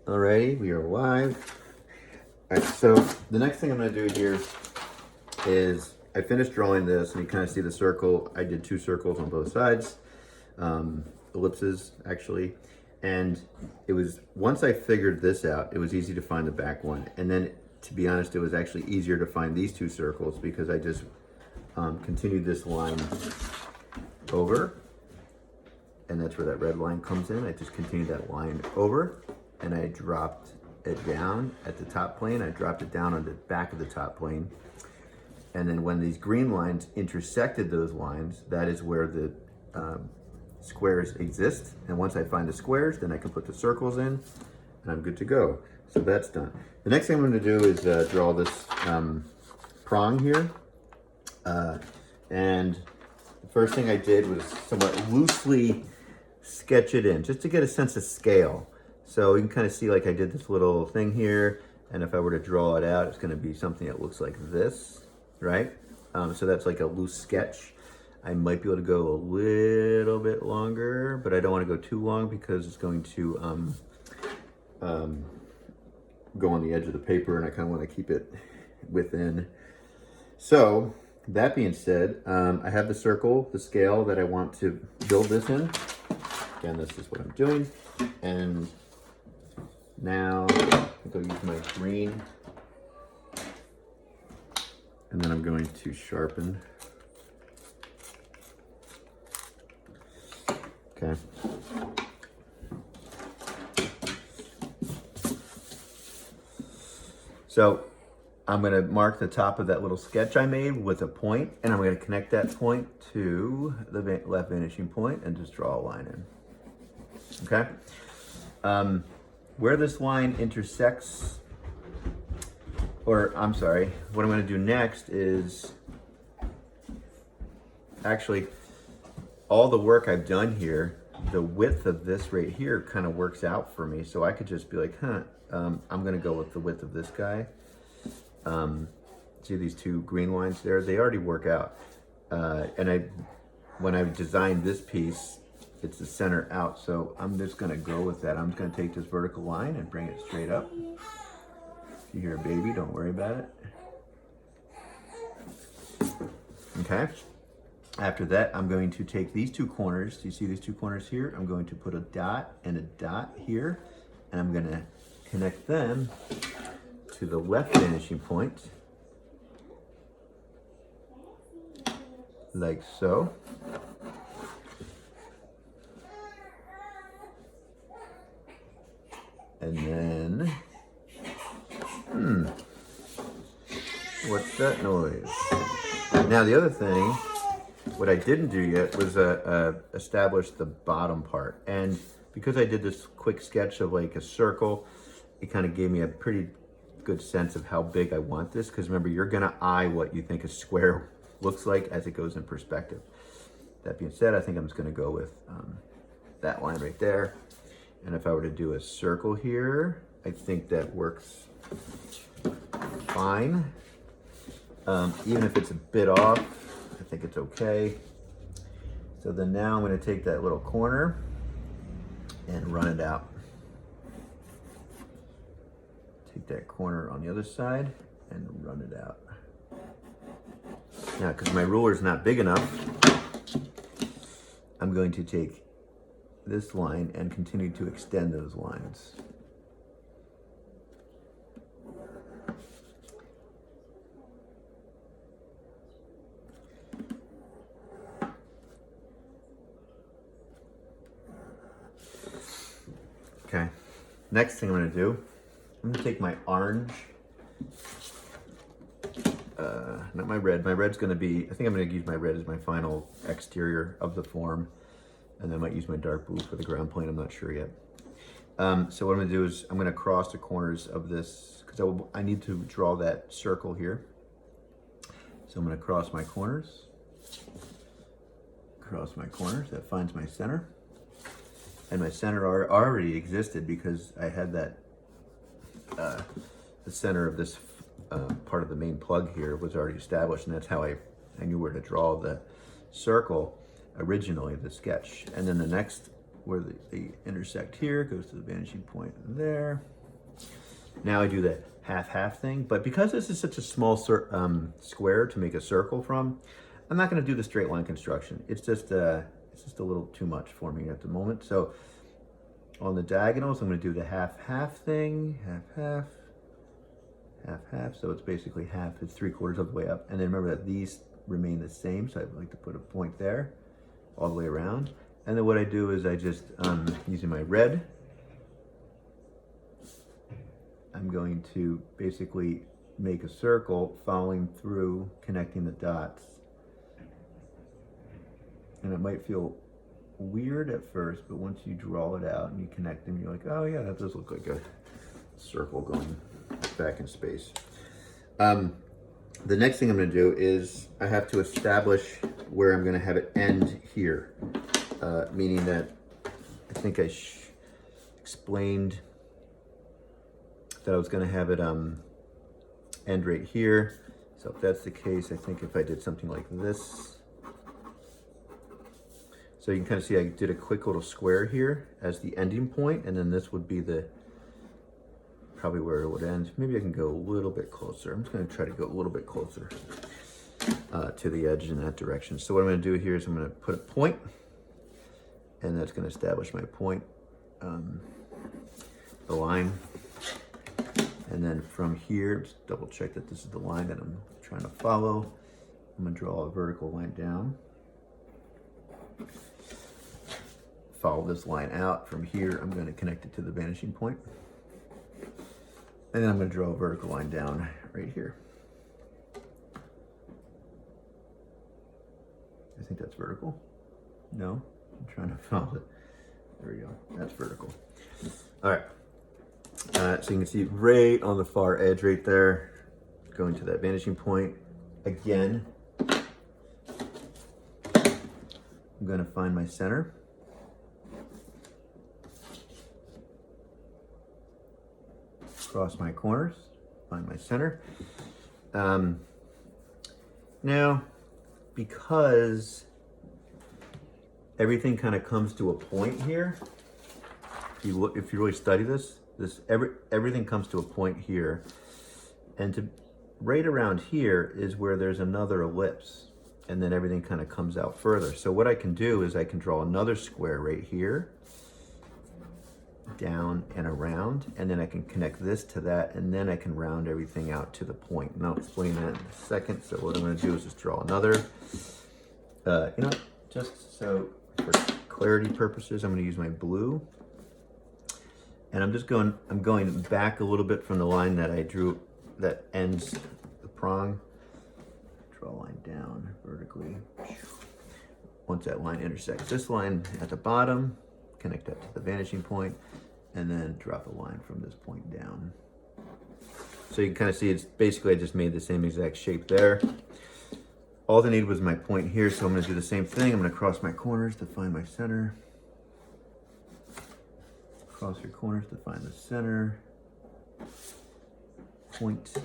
Alrighty, we are live. Alright, so the next thing I'm going to do here is I finished drawing this, and you kind of see the circle. I did 2 circles on both sides, ellipses actually, and it was, once I figured this out, it was easy to find the back one. And then, to be honest, it was actually easier to find these 2 circles because I just continued this line over, and that's where that red line comes in. I just continued that line over, and I dropped it down at the top plane. I dropped it down on the back of the top plane. And then when these green lines intersected those lines, that is where the squares exist. And once I find the squares, then I can put the circles in, and I'm good to go. So that's done. The next thing I'm going to do is draw this prong here. And the first thing I did was somewhat loosely sketch it in, just to get a sense of scale. So you can kind of see, like, I did this little thing here, and if I were to draw it out, it's going to be something that looks like this, right? So that's like a loose sketch. I might be able to go a little bit longer, but I don't want to go too long because it's going to go on the edge of the paper, and I kind of want to keep it within. So that being said, I have the circle, the scale that I want to build this in. Again, this is what I'm doing. And now I'm going to use my green, and then I'm going to sharpen. Okay. So I'm going to mark the top of that little sketch I made with a point, and I'm going to connect that point to the left vanishing point and just draw a line in. Okay? Where this line intersects, or I'm sorry, what I'm going to do next is actually all the work I've done here, the width of this right here kind of works out for me. So I could just be like, I'm going to go with the width of this guy. See these 2 green lines there? They already work out. And when I designed this piece, it's the center out, so I'm just going to go with that. I'm just going to take this vertical line and bring it straight up. If you hear a baby, don't worry about it. Okay. After that, I'm going to take these 2 corners. Do you see these 2 corners here? I'm going to put a dot and a dot here, and I'm going to connect them to the left vanishing point, like so. And then, what's that noise? Now the other thing, what I didn't do yet was establish the bottom part. And because I did this quick sketch of like a circle, it kind of gave me a pretty good sense of how big I want this. Because remember, you're gonna eye what you think a square looks like as it goes in perspective. That being said, I think I'm just gonna go with that line right there. And if I were to do a circle here, I think that works fine. Even if it's a bit off, I think it's okay. So then now I'm going to take that little corner and run it out. Take that corner on the other side and run it out. Now, because my ruler is not big enough, I'm going to take this line and continue to extend those lines. Okay, next thing I'm going to do, I'm going to take my orange, not my red. My red's going to be, I think I'm going to use my red as my final exterior of the form. And I might use my dark blue for the ground plane. I'm not sure yet. So what I'm going to do is I'm going to cross the corners of this, because I need to draw that circle here. So I'm going to cross my corners. Cross my corners. That finds my center. And my center already existed because I had that, the center of this part of the main plug here was already established, and that's how I knew where to draw the circle originally, the sketch. And then the next, where they intersect here, goes to the vanishing point there. Now I do the half-half thing, but because this is such a small square to make a circle from, I'm not going to do the straight line construction. It's just a little too much for me at the moment. So on the diagonals, I'm going to do the half-half thing, half-half, half-half. So it's basically half, it's 3/4 of the way up. And then remember that these remain the same. So I'd like to put a point there all the way around. And then what I do is I just, using my red, I'm going to basically make a circle following through, connecting the dots. And it might feel weird at first, but once you draw it out and you connect them, you're like, oh yeah, that does look like a circle going back in space. The next thing I'm going to do is I have to establish where I'm going to have it end here, meaning that I think I explained that I was going to have it end right here. So if that's the case, I think if I did something like this, so you can kind of see I did a quick little square here as the ending point, and then this would be the probably where it would end. Maybe I can go a little bit closer. I'm just going to try to go a little bit closer to the edge in that direction. So what I'm going to do here is I'm going to put a point, and that's going to establish my point, the line. And then from here, just double check that this is the line that I'm trying to follow. I'm going to draw a vertical line down. Follow this line out. From here, I'm going to connect it to the vanishing point. And then I'm going to draw a vertical line down right here. I think that's vertical. No, I'm trying to follow it. There we go. That's vertical. All right. So you can see right on the far edge right there, going to that vanishing point. Again, I'm going to find my center. Cross my corners, find my center. Now, because everything kind of comes to a point here, if you really study everything comes to a point here, and right around here is where there's another ellipse, and then everything kind of comes out further. So what I can do is I can draw another square right here, down and around, and then I can connect this to that, and then I can round everything out to the point. And I'll explain that in a second. So what I'm going to do is just draw another, just so for clarity purposes, I'm going to use my blue, and I'm going back a little bit from the line that I drew that ends the prong. Draw a line down vertically. Once that line intersects this line at the bottom, connect that to the vanishing point, and then drop a line from this point down. So you can kind of see it's basically I just made the same exact shape there. All I needed was my point here, so I'm going to do the same thing. I'm going to cross my corners to find my center. Cross your corners to find the center. Point.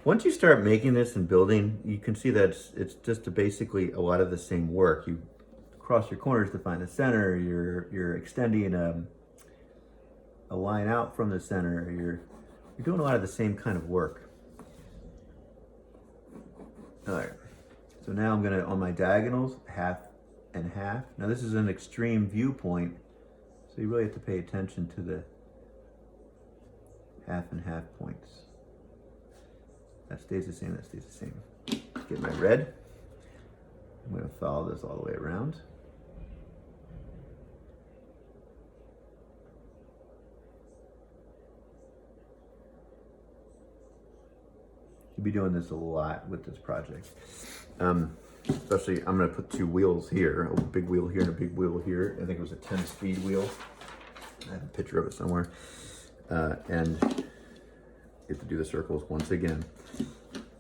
Once you start making this and building, you can see that it's just basically a lot of the same work. You cross your corners to find the center. You're extending a line out from the center. You're doing a lot of the same kind of work. All right. So now I'm gonna, on my diagonals, half and half. Now this is an extreme viewpoint, so you really have to pay attention to the half and half points. That stays the same, that stays the same. Get my red. I'm gonna follow this all the way around. You'll be doing this a lot with this project. Especially, I'm gonna put two wheels here, a big wheel here and a big wheel here. I think it was a 10-speed wheel. I have a picture of it somewhere. And you have to do the circles once again.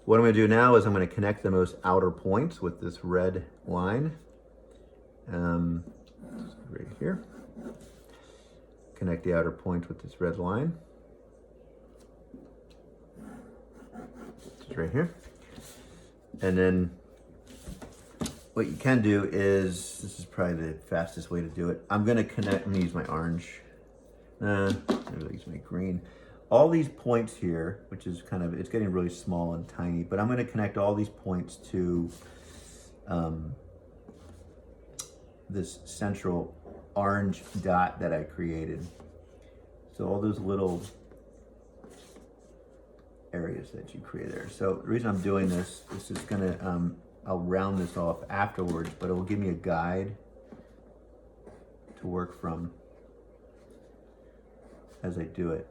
What I'm gonna do now is I'm gonna connect the most outer points with this red line. Right here. Connect the outer points with this red line. Just right here. And then what you can do is, this is probably the fastest way to do it. I'm gonna use my orange. Maybe I'll use my green. all these points here, which is kind of, it's getting really small and tiny, but I'm going to connect all these points to this central orange dot that I created. So all those little areas that you create there. So the reason I'm doing this is gonna, I'll round this off afterwards, but it will give me a guide to work from as I do it.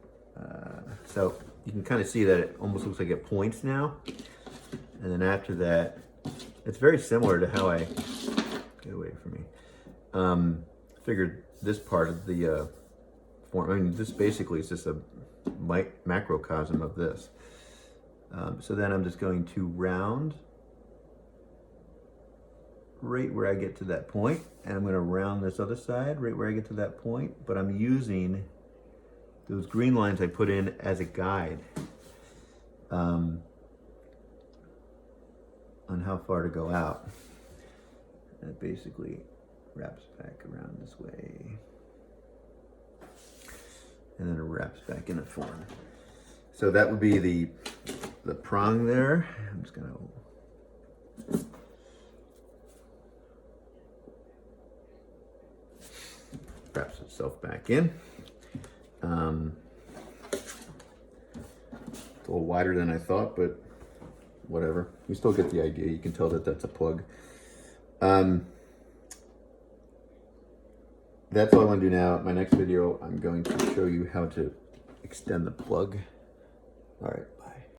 So you can kind of see that it almost looks like it points now. And then after that, it's very similar to how I, get away from me, figured this part of the form. I mean, this basically is just a macrocosm of this. So then I'm just going to round right where I get to that point, and I'm going to round this other side right where I get to that point, but I'm using those green lines I put in as a guide on how far to go out. And it basically wraps back around this way, and then it wraps back in a form. So that would be the prong there. I'm just gonna wraps itself back in. It's a little wider than I thought, but whatever. You still get the idea. You can tell that that's a plug. That's all I want to do now. My next video, I'm going to show you how to extend the plug. All right.